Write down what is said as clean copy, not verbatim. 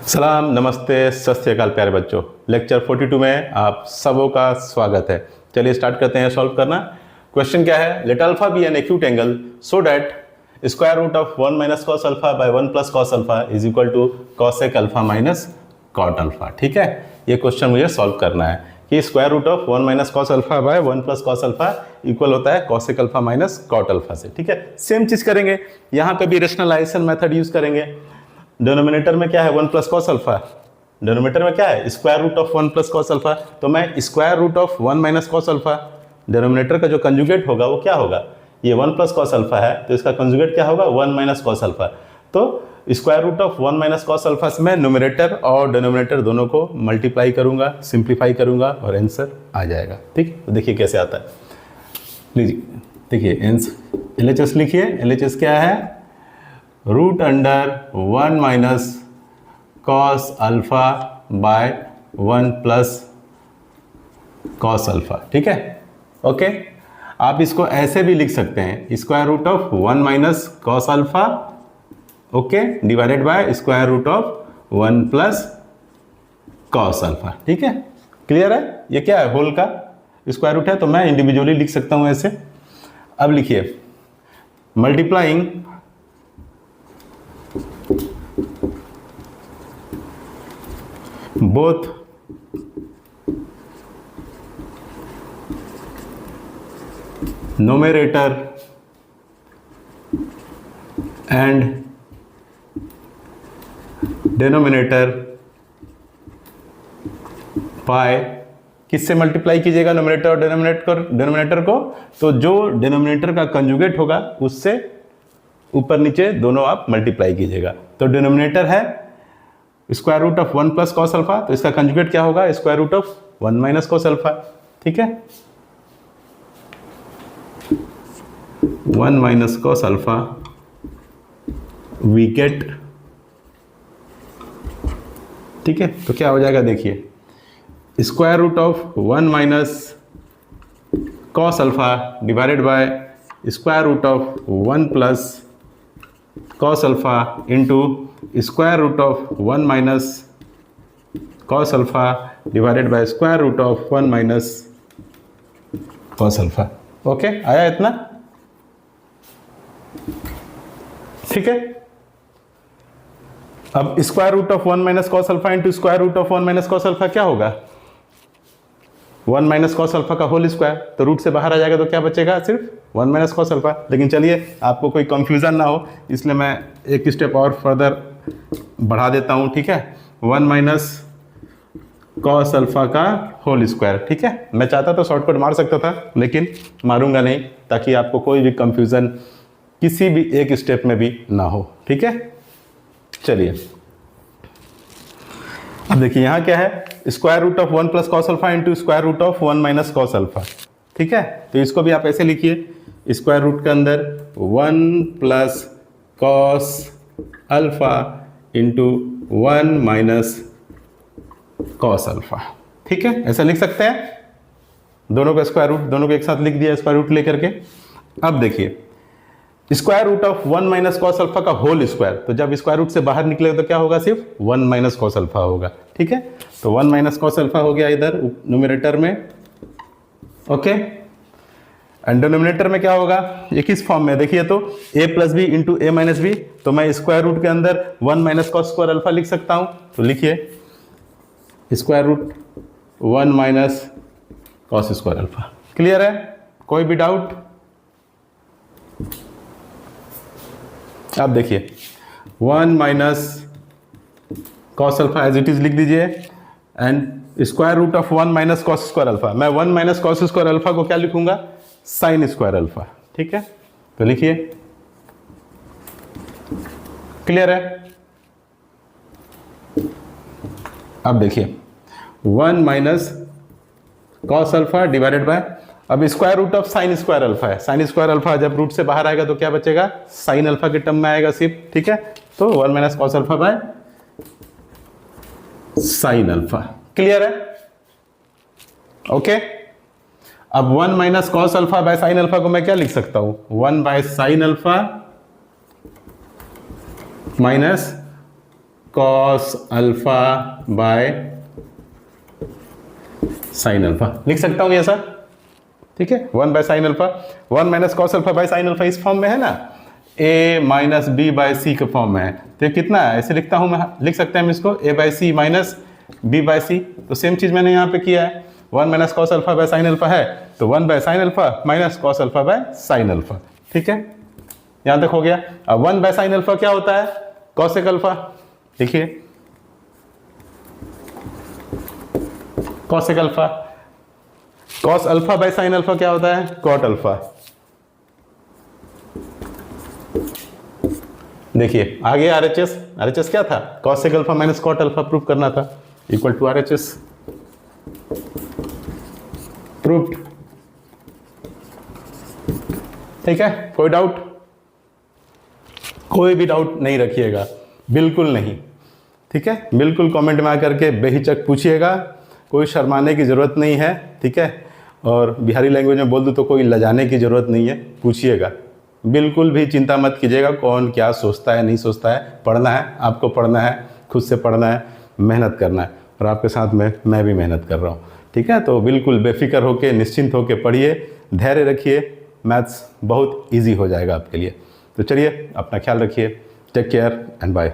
सलाम, नमस्ते, सत श्री अकाल प्यारे बच्चों। लेक्चर 42 में आप सबों का स्वागत है। चलिए स्टार्ट करते हैं सॉल्व करना। क्वेश्चन क्या है? Let alpha be an acute angle so that square root of 1 minus cos alpha by 1 plus cos alpha is equal to cosec alpha minus cot alpha. ठीक है, ये क्वेश्चन मुझे सॉल्व करना है कि square root of 1 minus cos alpha by 1 plus cos alpha equal होता है cosec alpha minus cot alpha से। ठीक है, सेम चीज करेंगे, यहाँ पे भी रेशनलाइजेशन मेथड यूज करेंगे। डिनोमिनेटर में क्या है? 1 प्लस कॉस अल्फा। डिनोमिनेटर में क्या है? Square root of 1 plus cos alpha. तो मैं square root of 1 minus cos alpha, denominator का जो कंजुगेट होगा वो क्या होगा? ये 1 प्लस कॉस अल्फा है तो इसका कंजुगेट क्या होगा? 1 माइनस कॉस अल्फा। तो square root of 1 minus cos alpha से मैं न्यूमरेटर और डिनोमिनेटर दोनों को मल्टीप्लाई करूंगा, सिंप्लीफाई करूंगा और आंसर आ जाएगा। ठीक, तो देखिए कैसे आता है। लीजिए, देखिए LHS लिखिए। LHS क्या है? Root under 1 minus cos alpha by 1 plus cos alpha. ठीक है, ओके। आप इसको ऐसे भी लिख सकते हैं, square root of 1 minus cos alpha, okay, divided by square root of 1 plus cos alpha. ठीक है, क्लियर है? ये क्या है? होल का स्क्वायर रूट है तो मैं इंडिविजुअली लिख सकता हूं ऐसे। अब लिखिए, multiplying both numerator and denominator by किससे मल्टीप्लाई कीजिएगा? नोमिनेटर और डिनोमिनेटर को। तो जो डिनोमिनेटर का कंजुगेट होगा उससे ऊपर नीचे दोनों आप मल्टीप्लाई कीजिएगा। तो डिनोमिनेटर है square root of 1 plus cos alpha, तो इसका कंजुगेट क्या होगा? Square root of 1 minus cos alpha. ठीक है, 1 minus cos alpha we get. ठीक है, तो क्या हो जाएगा? देखिए, square root of 1 minus cos alpha divided by square root of 1 plus cos alpha into square root of 1 minus cos alpha divided by square root of 1 minus cos alpha. Okay, आया इतना? ठीक है, अब square root of 1 minus cos alpha into square root of 1 minus cos alpha क्या होगा? 1 minus cos alpha का whole square. तो root से बाहर आ जाएगा तो क्या बचेगा? सिर्फ 1 माइनस कॉस अल्फा। लेकिन चलिए, आपको कोई कंफ्यूजन ना हो इसलिए मैं एक स्टेप और फर्दर बढ़ा देता हूं। ठीक है, 1 माइनस कॉस अल्फा का होल स्क्वायर। ठीक है, मैं चाहता तो शॉर्टकट मार सकता था लेकिन मारूंगा नहीं, ताकि आपको कोई भी कंफ्यूजन किसी भी एक स्टेप में भी ना हो। ठीक है, चलिए अब देखिए यहाँ क्या है? Square root of 1 plus cos alpha into square root of 1 minus cos alpha. ठीक है, तो इसको भी आप ऐसे लिखिए, स्क्वायर रूट के अंदर 1 plus cos alpha into 1 minus cos alpha. ठीक है, ऐसा लिख सकते हैं। दोनों का स्क्वायर रूट, दोनों को एक साथ लिख दिया स्क्वायर रूट लेकर के। अब देखिए, square root of 1 minus cos alpha का होल स्क्वायर, तो जब स्क्वायर रूट से बाहर निकलेगा तो क्या होगा? सिर्फ 1 माइनस कॉस अल्फा होगा। ठीक है, तो 1 माइनस कॉस अल्फा हो गया इधर न्यूमरेटर में, ओके। एंड डिनोमिनेटर में क्या होगा? ये किस फॉर्म में? देखिए, तो a plus B into A minus B, तो मैं स्क्वायर रूट के अंदर 1 माइनस कॉस स्क्वायर अल्फा लिख सकता हूं। तो लिखिए, square root 1 minus cos square alpha. Clear है? कोई भी डाउट? अब देखिए, 1 minus cos alpha as it is लिख दीजिए and square root of 1 minus cos square alpha. मैं 1 माइनस कॉस स्क्वायर अल्फा को क्या लिखूंगा? Sine square alpha. ठीक है, तो लिखिए। क्लियर है? अब देखिए, 1 minus cos alpha divided by, अब square root of sine square alpha है। साइन स्क्वायर अल्फा जब रूट से बाहर आएगा तो क्या बचेगा? साइन अल्फा के टर्म में आएगा सिर्फ। ठीक है, तो 1 minus cos alpha by sine alpha. Clear है? ओके, अब 1 minus cos alpha by sine alpha को मैं क्या लिख सकता हूं? 1 by sine alpha minus cos alpha by sine alpha लिख सकता हूं ऐसा, ठीक है। 1 by sine alpha, 1 minus cos alpha by sine alpha इस फॉर्म में है ना, a माइनस बी बाय सी के फॉर्म में है। तो ये कितना है, ऐसे लिखता हूं मैं, लिख सकते हैं हम इसको a by C minus B by C. तो सेम चीज मैंने यहाँ पे किया है, 1 minus cos alpha by sine alpha है, तो 1 by sine alpha minus cos alpha by sine alpha, ठीक है। यहां तक हो गया। अब 1 बाय साइन अल्फा क्या होता है, कॉसेक अल्फा। देखिए cosec alpha, cos alpha by sine alpha क्या होता है, कॉट अल्फा। देखिए आ गया आरएचएस। आरएचएस क्या था, cosec alpha minus cot alpha prove करना था, इक्वल टू आरएचएस। प्रूव्ड, ठीक है। कोई डाउट, कोई भी डाउट नहीं रखिएगा, बिल्कुल नहीं, ठीक है। बिल्कुल कमेंट में आकर के बेहिचक पूछिएगा, कोई शर्माने की ज़रूरत नहीं है, ठीक है। और बिहारी लैंग्वेज में बोल दूँ तो कोई लजाने की ज़रूरत नहीं है, पूछिएगा। बिल्कुल भी चिंता मत कीजिएगा कौन क्या सोचता है नहीं सोचता है। पढ़ना है, आपको पढ़ना है, खुद से पढ़ना है, मेहनत करना है, और आपके साथ में मैं भी मेहनत कर रहा हूँ, ठीक है। तो बिल्कुल बेफिक्र होके, निश्चिंत होके पढ़िए, धैर्य रखिए, मैथ्स बहुत ईजी हो जाएगा आपके लिए। तो चलिए अपना ख्याल रखिए, टेक केयर एंड बाय।